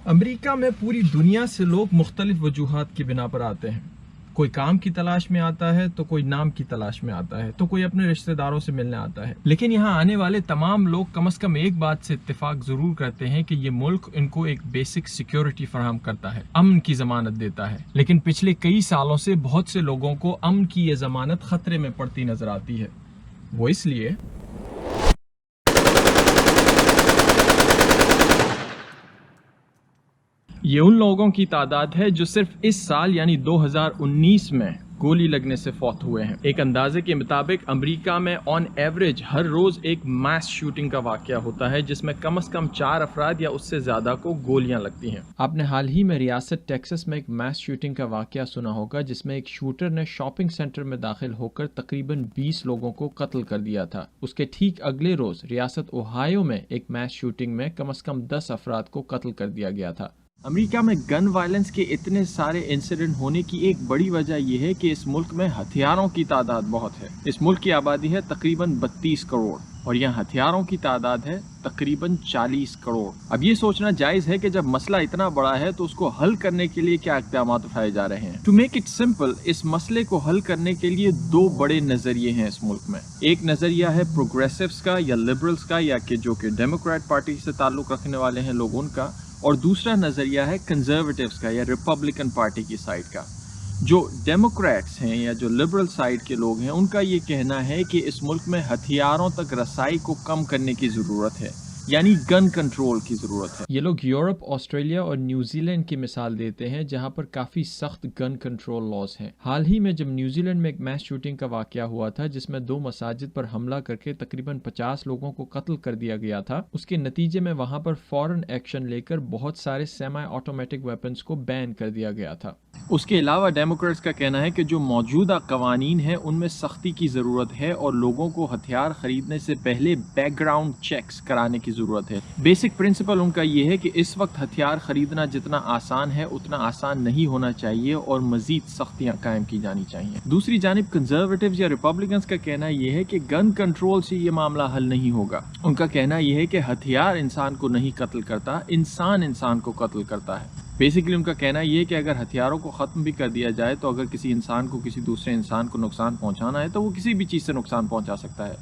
امریکہ میں پوری دنیا سے لوگ مختلف وجوہات کی بنا پر آتے ہیں. کوئی کام کی تلاش میں آتا ہے تو کوئی نام کی تلاش میں آتا ہے تو کوئی اپنے رشتہ داروں سے ملنے آتا ہے. لیکن یہاں آنے والے تمام لوگ کم از کم ایک بات سے اتفاق ضرور کرتے ہیں کہ یہ ملک ان کو ایک بیسک سیکیورٹی فراہم کرتا ہے، امن کی ضمانت دیتا ہے. لیکن پچھلے کئی سالوں سے بہت سے لوگوں کو امن کی یہ ضمانت خطرے میں پڑتی نظر آتی ہے. وہ اس لیے یہ ان لوگوں کی تعداد ہے جو صرف اس سال یعنی 2019 میں گولی لگنے سے فوت ہوئے ہیں. ایک اندازے کے مطابق امریکہ میں آن ایوریج ہر روز ایک میس شوٹنگ کا واقعہ ہوتا ہے جس میں کم از کم 4 افراد یا اس سے زیادہ کو گولیاں لگتی ہیں. آپ نے حال ہی میں ریاست ٹیکسس میں ایک میس شوٹنگ کا واقعہ سنا ہوگا جس میں ایک شوٹر نے شاپنگ سینٹر میں داخل ہو کر تقریباً 20 لوگوں کو قتل کر دیا تھا. اس کے ٹھیک اگلے روز ریاست اوہایو میں ایک میس شوٹنگ میں کم از کم 10 افراد کو قتل کر دیا گیا تھا. امریکہ میں گن وائلنس کے اتنے سارے انسیڈنٹ ہونے کی ایک بڑی وجہ یہ ہے کہ اس ملک میں ہتھیاروں کی تعداد بہت ہے. اس ملک کی آبادی ہے تقریباً 32 کروڑ اور یہاں ہتھیاروں کی تعداد ہے تقریباً 40 کروڑ. اب یہ سوچنا جائز ہے کہ جب مسئلہ اتنا بڑا ہے تو اس کو حل کرنے کے لیے کیا اقدامات اٹھائے جا رہے ہیں. ٹو میک اٹ سمپل، اس مسئلے کو حل کرنے کے لیے 2 بڑے نظریے ہیں اس ملک میں. ایک نظریہ ہے پروگریسوز کا یا لبرلز کا یا کہ جو کہ ڈیموکریٹ پارٹی سے تعلق رکھنے والے ہیں لوگ ان کا، اور دوسرا نظریہ ہے کنزرویٹیوز کا یا ریپبلکن پارٹی کی سائڈ کا. جو ڈیموکریٹس ہیں یا جو لبرل سائڈ کے لوگ ہیں ان کا یہ کہنا ہے کہ اس ملک میں ہتھیاروں تک رسائی کو کم کرنے کی ضرورت ہے، یعنی گن کنٹرول کی ضرورت ہے. یہ لوگ یورپ، آسٹریلیا اور نیوزی لینڈ کی مثال دیتے ہیں جہاں پر کافی سخت گن کنٹرول لاز ہیں. حال ہی میں جب نیوزی لینڈ میں ایک میس شوٹنگ کا واقعہ ہوا تھا جس میں 2 مساجد پر حملہ کر کے تقریباً 50 لوگوں کو قتل کر دیا گیا تھا، اس کے نتیجے میں وہاں پر فوراً ایکشن لے کر بہت سارے سیمی آٹومیٹک ویپنز کو بین کر دیا گیا تھا. اس کے علاوہ ڈیموکریٹس کا کہنا ہے کہ جو موجودہ قوانین ہیں ان میں سختی کی ضرورت ہے اور لوگوں کو ہتھیار خریدنے سے پہلے بیک گراؤنڈ چیکس کرانے کی ضرورت ہے. بیسک پرنسپل ان کا یہ ہے کہ اس وقت ہتھیار خریدنا جتنا آسان ہے اتنا آسان نہیں ہونا چاہیے اور مزید سختیاں قائم کی جانی چاہیے. دوسری جانب کنزرویٹیوز یا ریپبلکنز کا کہنا یہ ہے کہ گن کنٹرول سے یہ معاملہ حل نہیں ہوگا. ان کا کہنا یہ ہے کہ ہتھیار انسان کو نہیں قتل کرتا، انسان کو قتل کرتا ہے. بیسیکلی ان کا کہنا یہ ہے کہ اگر ہتھیاروں کو ختم بھی کر دیا جائے تو اگر کسی انسان کو کسی دوسرے انسان کو نقصان پہنچانا ہے تو وہ کسی بھی چیز سے نقصان پہنچا سکتا ہے،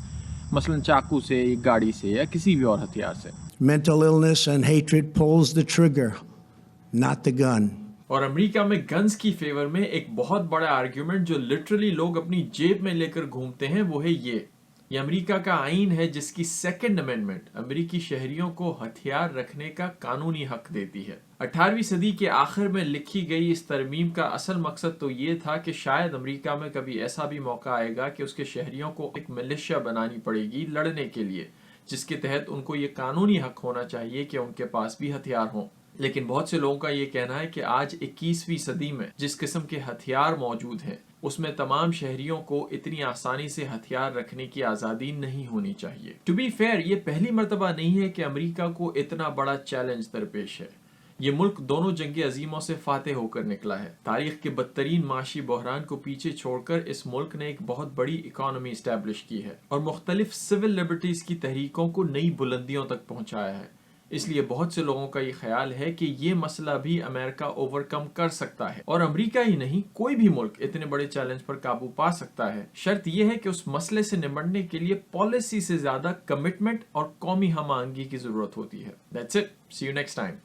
مثلا چاقو سے، گاڑی سے یا کسی بھی اور ہتھیار سے. Mental illness and hatred pulls the trigger, not the gun. اور امریکہ میں گنز کی فیور میں ایک بہت بڑا آرگیومنٹ جو لٹرلی لوگ اپنی جیب میں لے کر گھومتے ہیں وہ ہے یہ امریکہ کا آئین ہے جس کی 2nd امینڈمنٹ امریکی شہریوں کو ہتھیار رکھنے کا قانونی حق دیتی ہے. 18ویں صدی کے آخر میں لکھی گئی اس ترمیم کا اصل مقصد تو یہ تھا کہ شاید امریکہ میں کبھی ایسا بھی موقع آئے گا کہ اس کے شہریوں کو ایک ملیشیا بنانی پڑے گی لڑنے کے لیے، جس کے تحت ان کو یہ قانونی حق ہونا چاہیے کہ ان کے پاس بھی ہتھیار ہوں. لیکن بہت سے لوگوں کا یہ کہنا ہے کہ آج 21ویں صدی میں جس قسم کے ہتھیار موجود ہیں اس میں تمام شہریوں کو اتنی آسانی سے ہتھیار رکھنے کی آزادی نہیں ہونی چاہیے. ٹو بی فیئر، یہ پہلی مرتبہ نہیں ہے کہ امریکہ کو اتنا بڑا چیلنج درپیش ہے. یہ ملک دونوں جنگیں عظیموں سے فاتح ہو کر نکلا ہے. تاریخ کے بدترین معاشی بحران کو پیچھے چھوڑ کر اس ملک نے ایک بہت بڑی اکانومی اسٹیبلش کی ہے اور مختلف سول لبرٹیز کی تحریکوں کو نئی بلندیوں تک پہنچایا ہے. اس لیے بہت سے لوگوں کا یہ خیال ہے کہ یہ مسئلہ بھی امریکہ اوور کم کر سکتا ہے اور امریکہ ہی نہیں کوئی بھی ملک اتنے بڑے چیلنج پر قابو پا سکتا ہے. شرط یہ ہے کہ اس مسئلے سے نمٹنے کے لیے پالیسی سے زیادہ کمٹمنٹ اور قومی ہم آہنگی کی ضرورت ہوتی ہے. That's it. See you next time.